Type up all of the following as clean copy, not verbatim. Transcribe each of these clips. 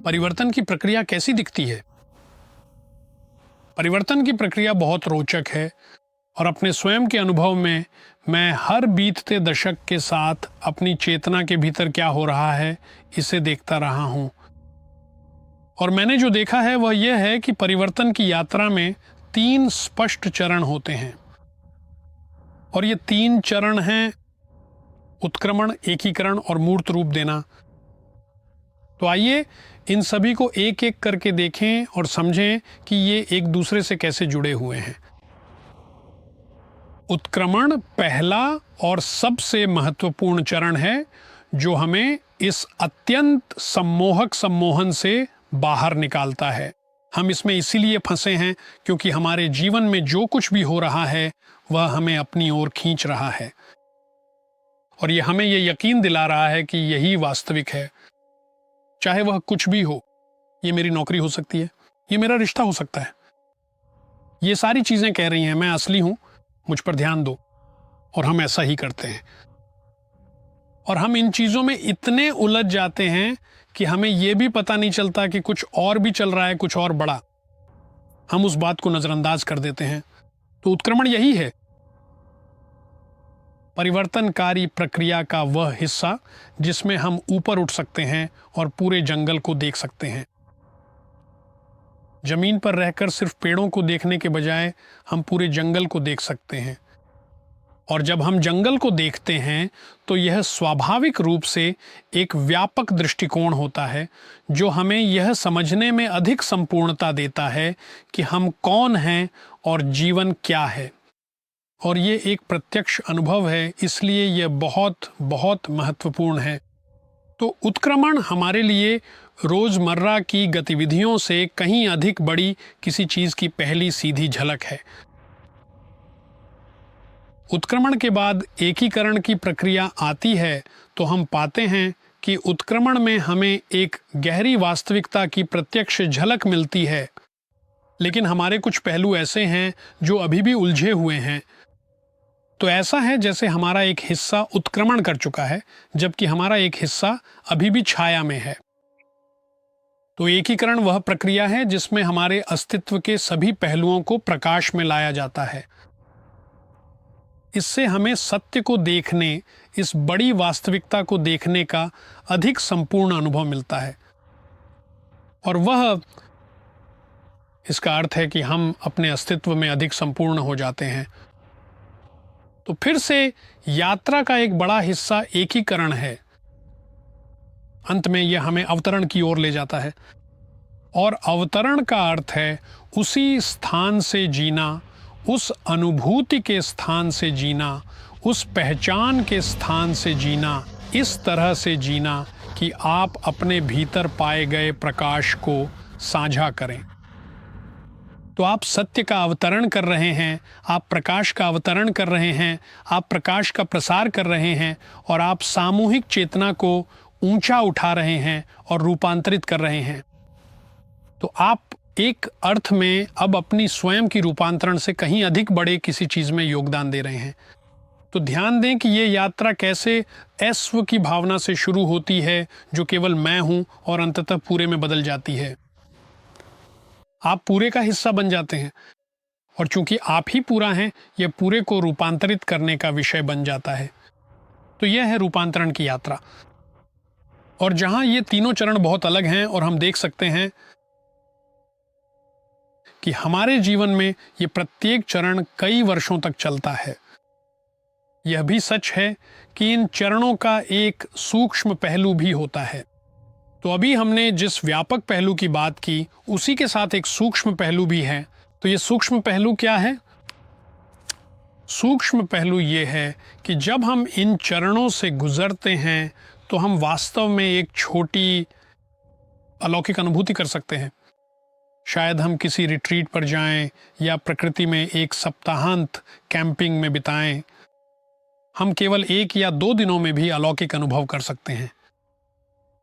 परिवर्तन की प्रक्रिया कैसी दिखती है? परिवर्तन की प्रक्रिया बहुत रोचक है और अपने स्वयं के अनुभव में मैं हर बीतते दशक के साथ अपनी चेतना के भीतर क्या हो रहा है इसे देखता रहा हूँ। और मैंने जो देखा है वह यह है कि परिवर्तन की यात्रा में 3 स्पष्ट चरण होते हैं और ये 3 चरण हैं उत्क्रमण, एकीकरण और मूर्त रूप देना। तो आइए इन सभी को एक एक करके देखें और समझें कि ये एक दूसरे से कैसे जुड़े हुए हैं। उत्क्रमण पहला और सबसे महत्वपूर्ण चरण है जो हमें इस अत्यंत सम्मोहक सम्मोहन से बाहर निकालता है। हम इसमें इसीलिए फंसे हैं क्योंकि हमारे जीवन में जो कुछ भी हो रहा है वह हमें अपनी ओर खींच रहा है और ये हमें ये यकीन दिला रहा है कि यही वास्तविक है। चाहे वह कुछ भी हो, ये मेरी नौकरी हो सकती है, ये मेरा रिश्ता हो सकता है, ये सारी चीजें कह रही हैं मैं असली हूं, मुझ पर ध्यान दो। और हम ऐसा ही करते हैं और हम इन चीजों में इतने उलझ जाते हैं कि हमें यह भी पता नहीं चलता कि कुछ और भी चल रहा है, कुछ और बड़ा। हम उस बात को नजरअंदाज कर देते हैं। तो उत्क्रमण यही है, परिवर्तनकारी प्रक्रिया का वह हिस्सा जिसमें हम ऊपर उठ सकते हैं और पूरे जंगल को देख सकते हैं। जमीन पर रहकर सिर्फ पेड़ों को देखने के बजाय हम पूरे जंगल को देख सकते हैं और जब हम जंगल को देखते हैं तो यह स्वाभाविक रूप से एक व्यापक दृष्टिकोण होता है जो हमें यह समझने में अधिक संपूर्णता देता है कि हम कौन हैं और जीवन क्या है। और ये एक प्रत्यक्ष अनुभव है, इसलिए यह बहुत बहुत महत्वपूर्ण है। तो उत्क्रमण हमारे लिए रोजमर्रा की गतिविधियों से कहीं अधिक बड़ी किसी चीज की पहली सीधी झलक है। उत्क्रमण के बाद एकीकरण की प्रक्रिया आती है तो हम पाते हैं कि उत्क्रमण में हमें एक गहरी वास्तविकता की प्रत्यक्ष झलक मिलती है, लेकिन हमारे कुछ पहलू ऐसे हैं जो अभी भी उलझे हुए हैं। तो ऐसा है जैसे हमारा एक हिस्सा उत्क्रमण कर चुका है जबकि हमारा एक हिस्सा अभी भी छाया में है। तो एकीकरण वह प्रक्रिया है जिसमें हमारे अस्तित्व के सभी पहलुओं को प्रकाश में लाया जाता है। इससे हमें सत्य को देखने, इस बड़ी वास्तविकता को देखने का अधिक संपूर्ण अनुभव मिलता है और वह इसका अर्थ है कि हम अपने अस्तित्व में अधिक संपूर्ण हो जाते हैं। तो फिर से यात्रा का एक बड़ा हिस्सा एकीकरण है। अंत में यह हमें अवतरण की ओर ले जाता है और अवतरण का अर्थ है उसी स्थान से जीना, उस अनुभूति के स्थान से जीना, उस पहचान के स्थान से जीना, इस तरह से जीना कि आप अपने भीतर पाए गए प्रकाश को साझा करें। तो आप सत्य का अवतरण कर रहे हैं, आप प्रकाश का अवतरण कर रहे हैं, आप प्रकाश का प्रसार कर रहे हैं और आप सामूहिक चेतना को ऊंचा उठा रहे हैं और रूपांतरित कर रहे हैं। तो आप एक अर्थ में अब अपनी स्वयं की रूपांतरण से कहीं अधिक बड़े किसी चीज में योगदान दे रहे हैं। तो ध्यान दें कि ये यात्रा कैसे ऐस्व की भावना से शुरू होती है जो केवल मैं हूं और अंततः पूरे में बदल जाती है। आप पूरे का हिस्सा बन जाते हैं और चूंकि आप ही पूरा हैं, यह पूरे को रूपांतरित करने का विषय बन जाता है। तो यह है रूपांतरण की यात्रा। और जहां ये तीनों चरण बहुत अलग हैं और हम देख सकते हैं कि हमारे जीवन में ये प्रत्येक चरण कई वर्षों तक चलता है। यह भी सच है कि इन चरणों का एक सूक्ष्म पहलू भी होता है। तो अभी हमने जिस व्यापक पहलू की बात की उसी के साथ एक सूक्ष्म पहलू भी है। तो ये सूक्ष्म पहलू क्या है? सूक्ष्म पहलू ये है कि जब हम इन चरणों से गुजरते हैं तो हम वास्तव में एक छोटी अलौकिक अनुभूति कर सकते हैं। शायद हम किसी रिट्रीट पर जाएं या प्रकृति में एक सप्ताहांत कैंपिंग में बिताएं। हम केवल 1 या 2 दिनों में भी अलौकिक अनुभव कर सकते हैं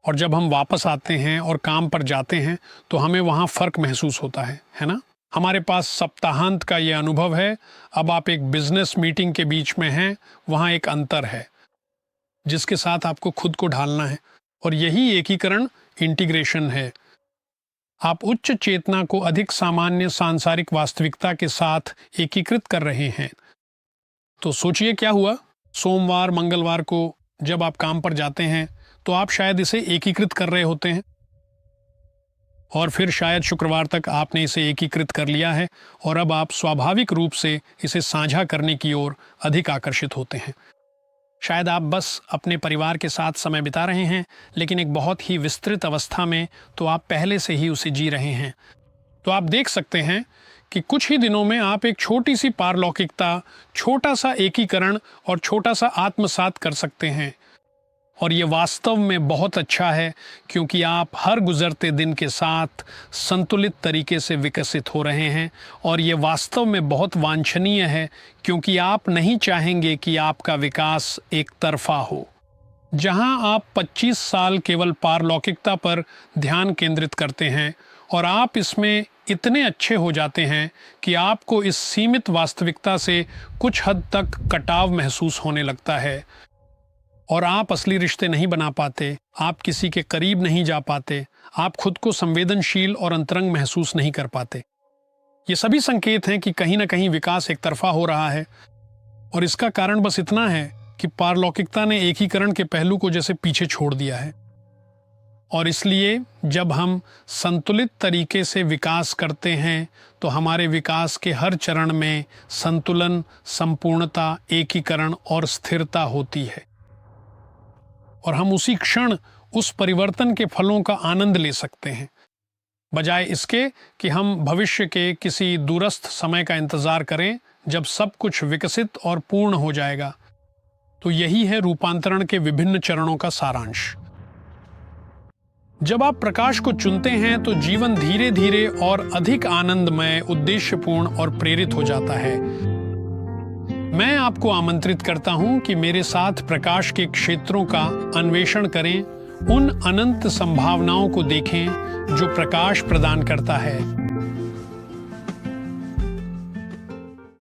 और जब हम वापस आते हैं और काम पर जाते हैं तो हमें वहाँ फर्क महसूस होता है ना? हमारे पास सप्ताहांत का ये अनुभव है। अब आप एक बिजनेस मीटिंग के बीच में हैं, वहाँ एक अंतर है जिसके साथ आपको खुद को ढालना है और यही एकीकरण, इंटीग्रेशन है। आप उच्च चेतना को अधिक सामान्य सांसारिक वास्तविकता के साथ एकीकृत कर रहे हैं। तो सोचिए क्या हुआ। सोमवार मंगलवार को जब आप काम पर जाते हैं तो आप शायद इसे एकीकृत कर रहे होते हैं, और फिर शायद शुक्रवार तक आपने इसे एकीकृत कर लिया है और अब आप स्वाभाविक रूप से इसे साझा करने की ओर अधिक आकर्षित होते हैं। शायद आप बस अपने परिवार के साथ समय बिता रहे हैं, लेकिन एक बहुत ही विस्तृत अवस्था में तो आप पहले से ही उसे जी रहे हैं। तो आप देख सकते हैं कि कुछ ही दिनों में आप एक छोटी सी पारलौकिकता, छोटा सा एकीकरण और छोटा सा आत्मसात कर सकते हैं। और ये वास्तव में बहुत अच्छा है, क्योंकि आप हर गुजरते दिन के साथ संतुलित तरीके से विकसित हो रहे हैं। और ये वास्तव में बहुत वांछनीय है, क्योंकि आप नहीं चाहेंगे कि आपका विकास एक तरफा हो। जहां आप 25 साल केवल पारलौकिकता पर ध्यान केंद्रित करते हैं और आप इसमें इतने अच्छे हो जाते हैं कि आपको इस सीमित वास्तविकता से कुछ हद तक कटाव महसूस होने लगता है और आप असली रिश्ते नहीं बना पाते, आप किसी के करीब नहीं जा पाते, आप खुद को संवेदनशील और अंतरंग महसूस नहीं कर पाते। ये सभी संकेत हैं कि कहीं ना कहीं विकास एक तरफा हो रहा है। और इसका कारण बस इतना है कि पारलौकिकता ने एकीकरण के पहलू को जैसे पीछे छोड़ दिया है। और इसलिए जब हम संतुलित तरीके से विकास करते हैं तो हमारे विकास के हर चरण में संतुलन, संपूर्णता, एकीकरण और स्थिरता होती है। और हम उसी क्षण उस परिवर्तन के फलों का आनंद ले सकते हैं, बजाय इसके कि हम भविष्य के किसी दूरस्थ समय का इंतजार करें जब सब कुछ विकसित और पूर्ण हो जाएगा। तो यही है रूपांतरण के विभिन्न चरणों का सारांश। जब आप प्रकाश को चुनते हैं तो जीवन धीरे धीरे और अधिक आनंदमय, उद्देश्यपूर्ण और प्रेरित हो जाता है। मैं आपको आमंत्रित करता हूं कि मेरे साथ प्रकाश के क्षेत्रों का अन्वेषण करें, उन अनंत संभावनाओं को देखें जो प्रकाश प्रदान करता है।